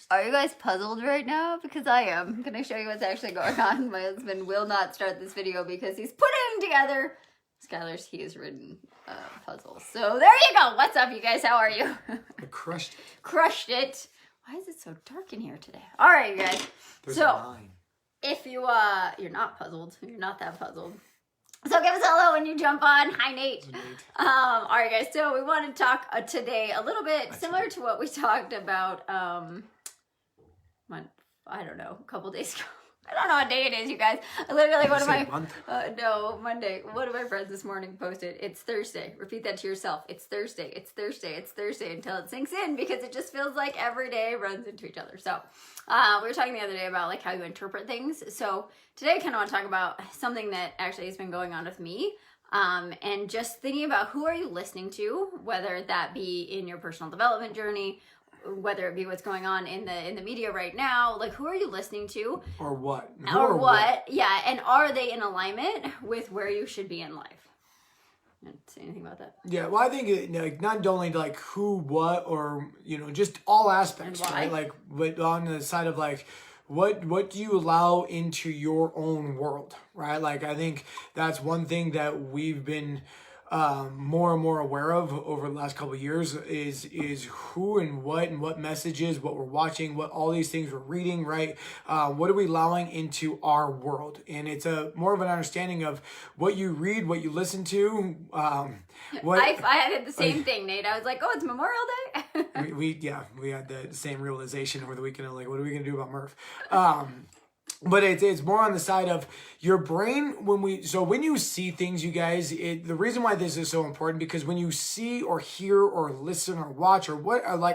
Are you guys puzzled right now? Because I am. I'm gonna show you what's actually going on. My husband will not start this video because he's putting together Skylar's He Has Written puzzle. So there you go. What's up, you guys? How are you? I crushed it. Crushed it. Why is it so dark in here today? All right, you guys. There's so a line. if you're not puzzled, you're not that puzzled. So give us a hello when you jump on. Hi, Nate. All right, guys. So we want to talk today a little bit similar to what we talked about. I don't know, a couple days ago. I don't know what day it is, you guys. I literally, Monday. One of my friends this morning posted, "It's Thursday." Repeat that to yourself. It's Thursday. It's Thursday. It's Thursday until it sinks in, because it just feels like every day runs into each other. So we were talking the other day about like how you interpret things. So today I kind of want to talk about something that actually has been going on with me. And just thinking about, who are you listening to, whether that be in your personal development journey, whether it be what's going on in the media right now, like who are you listening to? Or what? Or what? Yeah, and are they in alignment with where you should be in life? You want to say anything about that? Yeah, well, I think like not only like who, what, or just all aspects, right? Like, but on the side of like, what do you allow into your own world, right? Like, I think that's one thing that we've been more and more aware of over the last couple of years is who and what messages, what we're watching, what all these things we're reading, right? What are we allowing into our world? And it's a more of an understanding of what you read, what you listen to. I had the same thing, Nate. I was like, oh, it's Memorial Day. we had the same realization over the weekend of like, what are we gonna do about Murph? But it's more on the side of your brain when you see things, you guys, the reason why this is so important, because when you see or hear or listen or watch or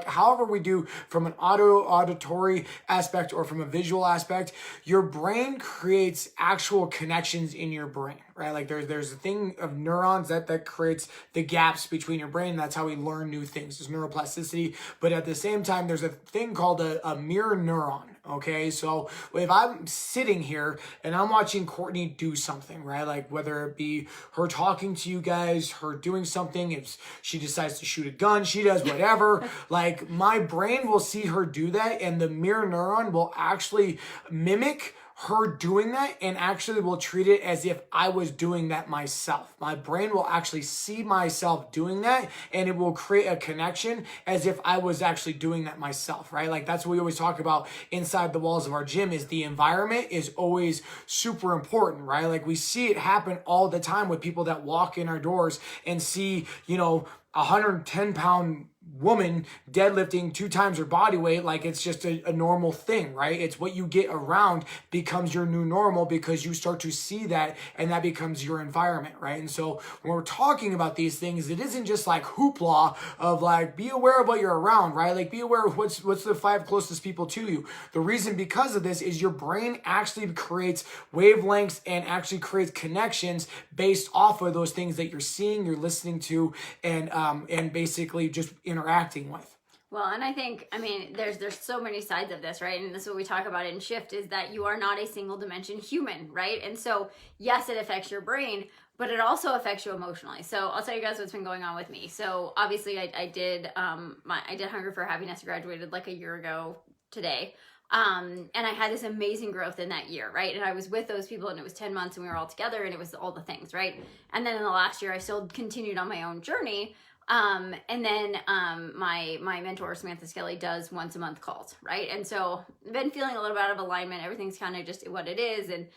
however we do from an auditory aspect or from a visual aspect, your brain creates actual connections in your brain, right? Like there's a thing of neurons that creates the gaps between your brain. That's how we learn new things. There's neuroplasticity, but at the same time, there's a thing called a mirror neuron. Okay, so if I'm sitting here and I'm watching Courtney do something, right? Like whether it be her talking to you guys, her doing something, if she decides to shoot a gun, she does whatever, like my brain will see her do that, and the mirror neuron will actually mimic her doing that and actually will treat it as if I was doing that myself. My brain will actually see myself doing that, and it will create a connection as if I was actually doing that myself, right? Like that's what we always talk about inside the walls of our gym, is the environment is always super important, right? Like we see it happen all the time with people that walk in our doors and see, 110-pound woman deadlifting 2 times her body weight, like it's just a normal thing, right? It's what you get around becomes your new normal, because you start to see that and that becomes your environment, right? And so when we're talking about these things, it isn't just like hoopla of like, be aware of what you're around, right? Like be aware of what's the 5 closest people to you. The reason because of this is your brain actually creates wavelengths and actually creates connections based off of those things that you're seeing, you're listening to, and basically just interacting with. Well, and I think, there's so many sides of this, right? And this is what we talk about in Shift, is that you are not a single dimension human, right? And so, yes, it affects your brain, but it also affects you emotionally. So I'll tell you guys what's been going on with me. So obviously I did Hunger for Happiness, graduated like a year ago today. And I had this amazing growth in that year, right? And I was with those people, and it was 10 months and we were all together, and it was all the things, right? And then in the last year, I still continued on my own journey. And then my mentor, Samantha Skelly, does once a month calls, right? And so I've been feeling a little bit out of alignment. Everything's kind of just what it is. And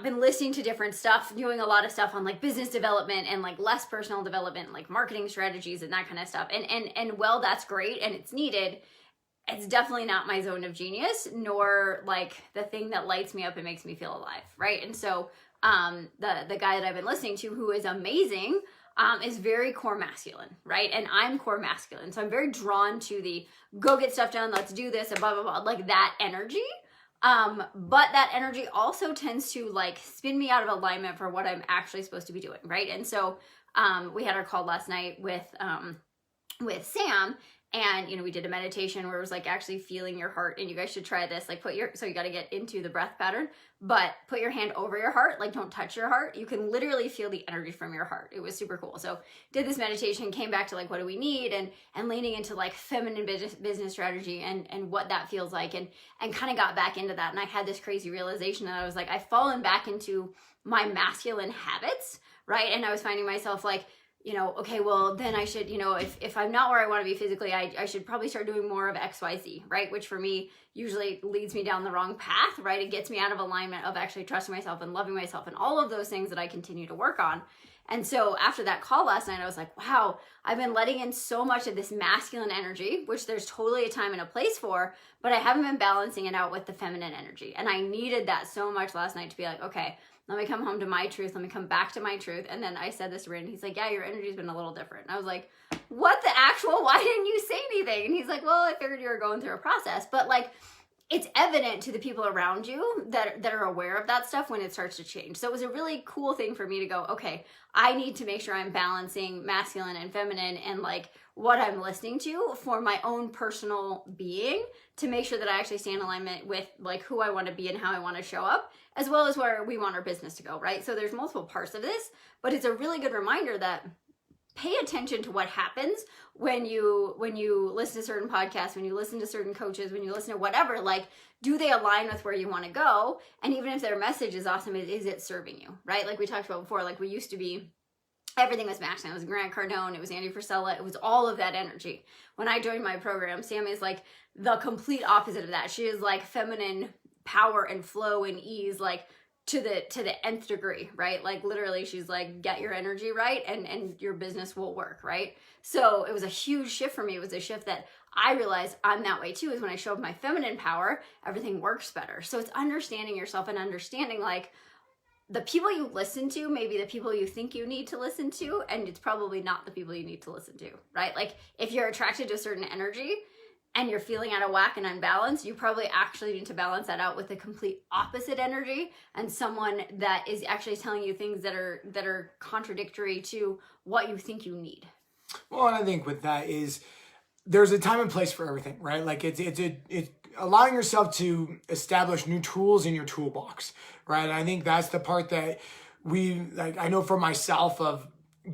been listening to different stuff, doing a lot of stuff on like business development and like less personal development, like marketing strategies and that kind of stuff. And well, that's great and it's needed. It's definitely not my zone of genius, nor like the thing that lights me up and makes me feel alive, right? And so the guy that I've been listening to, who is amazing, is very core masculine, right? And I'm core masculine. So I'm very drawn to the go get stuff done, let's do this, and blah, blah, blah, like that energy. But that energy also tends to like spin me out of alignment for what I'm actually supposed to be doing, right? And so we had our call last night with Sam, And, we did a meditation where it was like actually feeling your heart, and you guys should try this. Like so you got to get into the breath pattern, but put your hand over your heart, like don't touch your heart. You can literally feel the energy from your heart. It was super cool. So did this meditation, came back to like, what do we need? And leaning into like feminine business strategy and what that feels like, and kind of got back into that. And I had this crazy realization that I was like, I've fallen back into my masculine habits, right? And I was finding myself like, okay, well then I should, if I'm not where I want to be physically, I should probably start doing more of XYZ, right? Which for me usually leads me down the wrong path, right? It gets me out of alignment of actually trusting myself and loving myself and all of those things that I continue to work on. And so after that call last night, I was like, wow, I've been letting in so much of this masculine energy, which there's totally a time and a place for, but I haven't been balancing it out with the feminine energy. And I needed that so much last night to be like, okay, let me come home to my truth. Let me come back to my truth. And then I said this to Brandon. He's like, yeah, your energy's been a little different. And I was like, what the actual? Why didn't you say anything? And he's like, well, I figured you were going through a process. But like, it's evident to the people around you that are aware of that stuff when it starts to change. So it was a really cool thing for me to go, okay, I need to make sure I'm balancing masculine and feminine and like what I'm listening to for my own personal being, to make sure that I actually stay in alignment with like who I want to be and how I want to show up, as well as where we want our business to go, right? So there's multiple parts of this, but it's a really good reminder that pay attention to what happens when you listen to certain podcasts, when you listen to certain coaches, when you listen to whatever, like, do they align with where you want to go? And even if their message is awesome, is it serving you, right? Like we talked about before, like we used to be, everything was masculine. It was Grant Cardone, it was Andy Frisella, it was all of that energy. When I joined my program, Sam is like the complete opposite of that. She is like feminine power and flow and ease, like to the nth degree, right? Like literally she's like, get your energy right and your business will work, right? So it was a huge shift for me. It was a shift that I realized I'm that way too, is when I show up my feminine power, everything works better. So it's understanding yourself and understanding like the people you listen to, maybe the people you think you need to listen to, and it's probably not the people you need to listen to, right? Like if you're attracted to a certain energy and you're feeling out of whack and unbalanced, you probably actually need to balance that out with a complete opposite energy and someone that is actually telling you things that are contradictory to what you think you need. Well, and I think with that is there's a time and place for everything, right? Like it's allowing yourself to establish new tools in your toolbox, right? And I think that's the part that I know for myself of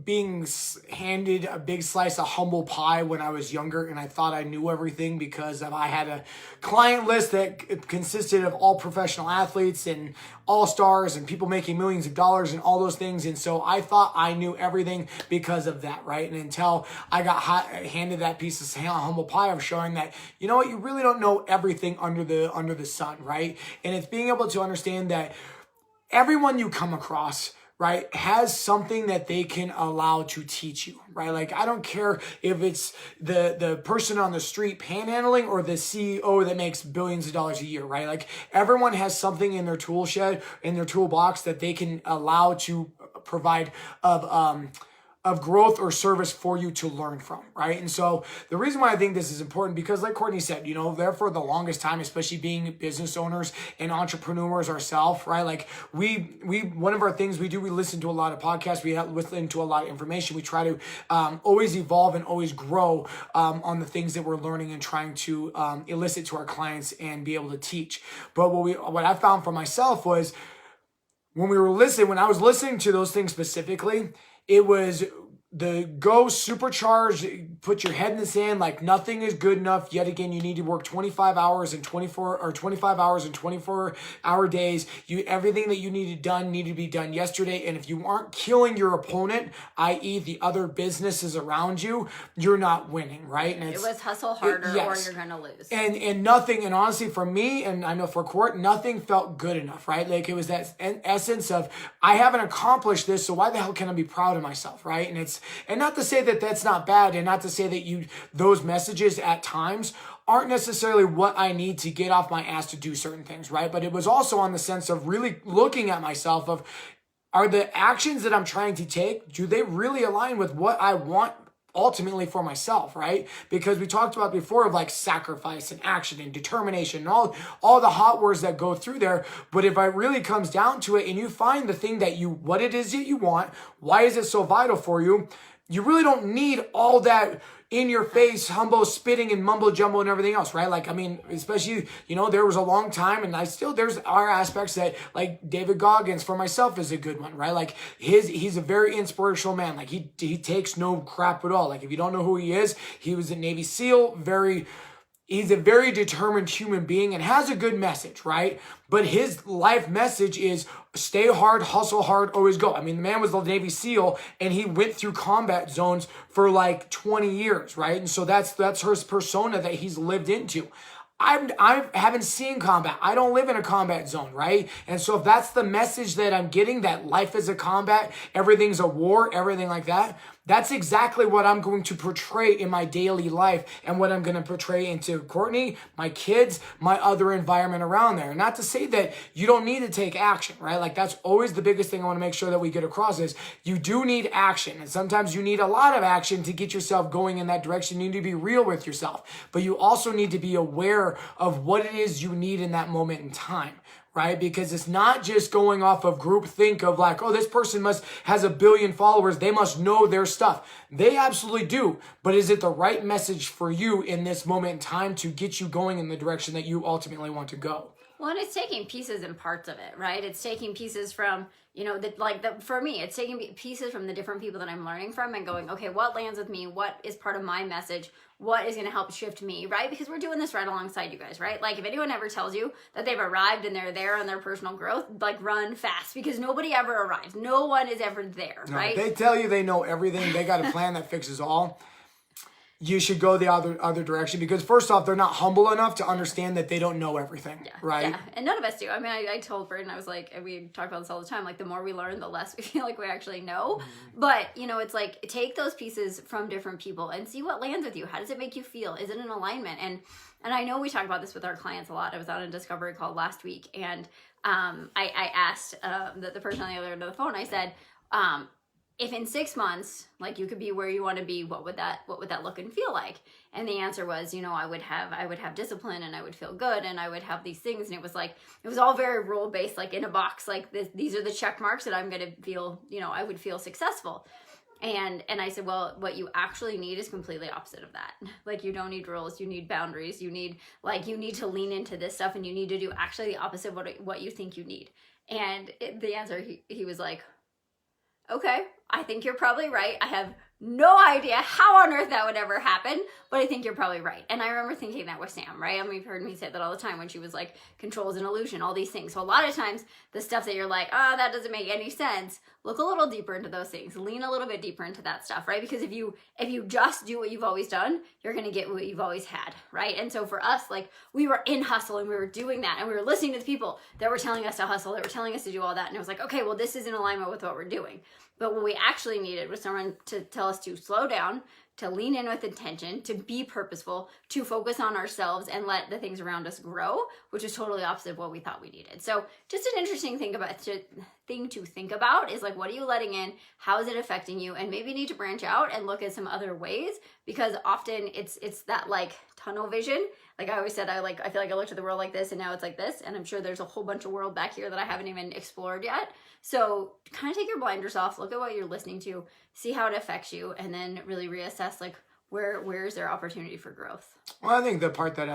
being handed a big slice of humble pie when I was younger, and I thought I knew everything because I had a client list that consisted of all professional athletes and all-stars and people making millions of dollars and all those things. And so I thought I knew everything because of that, right? And until I got handed that piece of humble pie of showing that, you know what, you really don't know everything under the sun, right? And it's being able to understand that everyone you come across, right, has something that they can allow to teach you, right? Like, I don't care if it's the person on the street panhandling or the CEO that makes billions of dollars a year, right? Like, everyone has something in their tool shed, in their toolbox that they can allow to provide of growth or service for you to learn from, right? And so the reason why I think this is important, because like Courtney said, there for the longest time, especially being business owners and entrepreneurs ourselves, right? Like we one of our things we do, we listen to a lot of podcasts, we listen to a lot of information. We try to always evolve and always grow on the things that we're learning and trying to elicit to our clients and be able to teach. But what I found for myself was when I was listening to those things specifically, it was the go supercharge, put your head in the sand, like nothing is good enough. Yet again, you need to work 25 hours and 24-hour days. Everything that you needed to be done yesterday. And if you aren't killing your opponent, i.e. the other businesses around you, you're not winning, right? And it was hustle harder or you're going to lose. And nothing, and honestly for me, and I know for Court, nothing felt good enough, right? Like it was that essence of, I haven't accomplished this, so why the hell can I be proud of myself, right? And not to say that that's not bad, and not to say that those messages at times aren't necessarily what I need to get off my ass to do certain things, right? But it was also on the sense of really looking at myself of, are the actions that I'm trying to take, do they really align with what I want ultimately for myself, right? Because we talked about before of like sacrifice and action and determination and all the hot words that go through there. But if it really comes down to it and you find the thing what it is that you want, why is it so vital for you? you really don't need all that in your face, humbo spitting and mumbo jumbo and everything else, right? Like, I mean, especially, there was a long time and there's our aspects that like David Goggins for myself is a good one, right? Like he's a very inspirational man. Like he takes no crap at all. Like if you don't know who he is, he was a Navy SEAL, he's a very determined human being and has a good message, right? But his life message is stay hard, hustle hard, always go. I mean, the man was the Navy SEAL and he went through combat zones for like 20 years, right? And so that's his persona that he's lived into. I haven't seen combat. I don't live in a combat zone, right? And so if that's the message that I'm getting, that life is a combat, everything's a war, everything like that, that's exactly what I'm going to portray in my daily life and what I'm going to portray into Courtney, my kids, my other environment around there. Not to say that you don't need to take action, right? Like that's always the biggest thing I want to make sure that we get across is you do need action. And sometimes you need a lot of action to get yourself going in that direction. You need to be real with yourself, but you also need to be aware of what it is you need in that moment in time. Right? Because it's not just going off of group think of like, oh, this person has 1 billion followers. They must know their stuff. They absolutely do. But is it the right message for you in this moment in time to get you going in the direction that you ultimately want to go? Well, and it's taking pieces and parts of it, right? It's taking pieces from, for me, it's taking pieces from the different people that I'm learning from and going, okay, what lands with me? What is part of my message? What is going to help shift me, right? Because we're doing this right alongside you guys, right? Like if anyone ever tells you that they've arrived and they're there on their personal growth, like run fast because nobody ever arrives. No one is ever there, right? They tell you they know everything. They got a plan that fixes all. You should go the other direction because first off, they're not humble enough to understand that they don't know everything, right? Yeah, and none of us do. I mean, I told Braden, I was like, and we talk about this all the time, like the more we learn, the less we feel like we actually know. Mm-hmm. But, it's like take those pieces from different people and see what lands with you. How does it make you feel? Is it in alignment? And I know we talk about this with our clients a lot. I was on a discovery call last week and I asked the person on the other end of the phone, I said, if in 6 months, like you could be where you want to be, what would that look and feel like? And the answer was, I would have discipline and I would feel good and I would have these things. And it was all very rule based, like in a box, like these are the check marks that I'm going to feel, I would feel successful. And I said, well, what you actually need is completely opposite of that. Like you don't need rules, you need boundaries, you need to lean into this stuff and you need to do actually the opposite of what you think you need. And the answer, he was like, okay, I think you're probably right. I have no idea how on earth that would ever happen, but I think you're probably right. And I remember thinking that with Sam, right? And we've heard me say that all the time when she was like, control is an illusion, all these things. So a lot of times the stuff that you're like, that doesn't make any sense, look a little deeper into those things, lean a little bit deeper into that stuff, right? Because if you just do what you've always done, you're going to get what you've always had, right? And so for us, like we were in hustle and we were doing that and we were listening to the people that were telling us to hustle, that were telling us to do all that. And it was like, okay, well, this is in alignment with what we're doing. But what we actually needed was someone to tell us to slow down, to lean in with intention, to be purposeful, to focus on ourselves and let the things around us grow, which is totally opposite of what we thought we needed. So just an interesting thing to think about is like, what are you letting in? How is it affecting you? And maybe you need to branch out and look at some other ways because often it's that like tunnel vision. Like I always said, I feel like I looked at the world like this and now it's like this. And I'm sure there's a whole bunch of world back here that I haven't even explored yet. So kind of take your blinders off, look at what you're listening to, see how it affects you, and then really reassess like where is there opportunity for growth? Well, I think the part that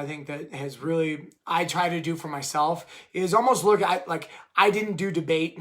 has really, I try to do for myself is almost look at like, I didn't do debate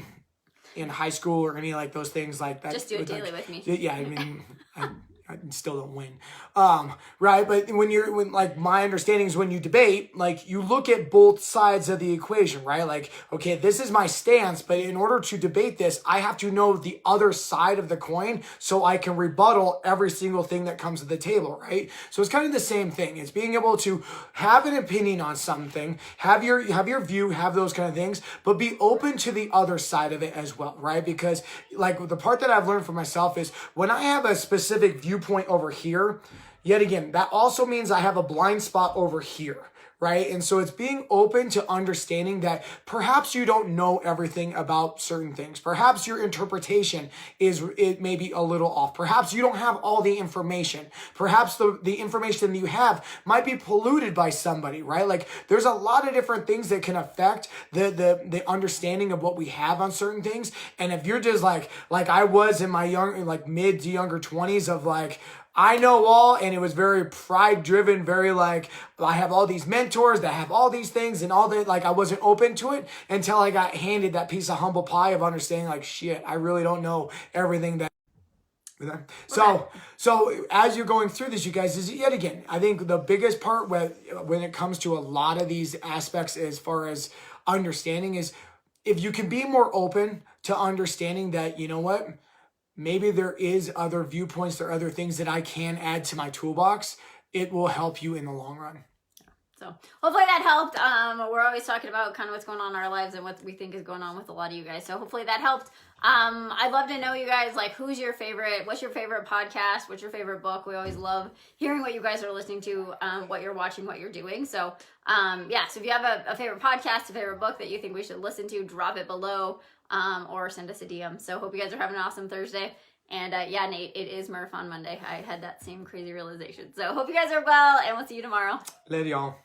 in high school or any like those things like that. Just do it daily with me. Yeah, I mean, I still don't win. Right. But when like my understanding is when you debate, like you look at both sides of the equation, right? Like, okay, this is my stance, but in order to debate this, I have to know the other side of the coin so I can rebuttal every single thing that comes to the table, right? So it's kind of the same thing. It's being able to have an opinion on something, have your view, have those kind of things, but be open to the other side of it as well, right? Because like the part that I've learned for myself is when I have a specific viewpoint over here, yet again, that also means I have a blind spot over here, right? And so it's being open to understanding that perhaps you don't know everything about certain things. Perhaps your interpretation it may be a little off. Perhaps you don't have all the information. Perhaps the information that you have might be polluted by somebody, right? Like there's a lot of different things that can affect the understanding of what we have on certain things. And if you're just like I was in my mid to younger 20s of like, I know all, and it was very pride driven, very like, I have all these mentors that have all these things and all that, like I wasn't open to it until I got handed that piece of humble pie of understanding like, shit, I really don't know everything that. So as you're going through this, you guys, is yet again, I think the biggest part when it comes to a lot of these aspects as far as understanding is if you can be more open to understanding that, you know what, maybe there is other viewpoints, there are other things that I can add to my toolbox, it will help you in the long run. So hopefully that helped. We're always talking about kind of what's going on in our lives and what we think is going on with a lot of you guys. So hopefully that helped. I'd love to know you guys, like, what's your favorite podcast? What's your favorite book? We always love hearing what you guys are listening to, what you're watching, what you're doing. So, so if you have a favorite podcast, a favorite book that you think we should listen to, drop it below, or send us a DM. So hope you guys are having an awesome Thursday. And Nate, it is Murph on Monday. I had that same crazy realization. So hope you guys are well, and we'll see you tomorrow. Later, y'all.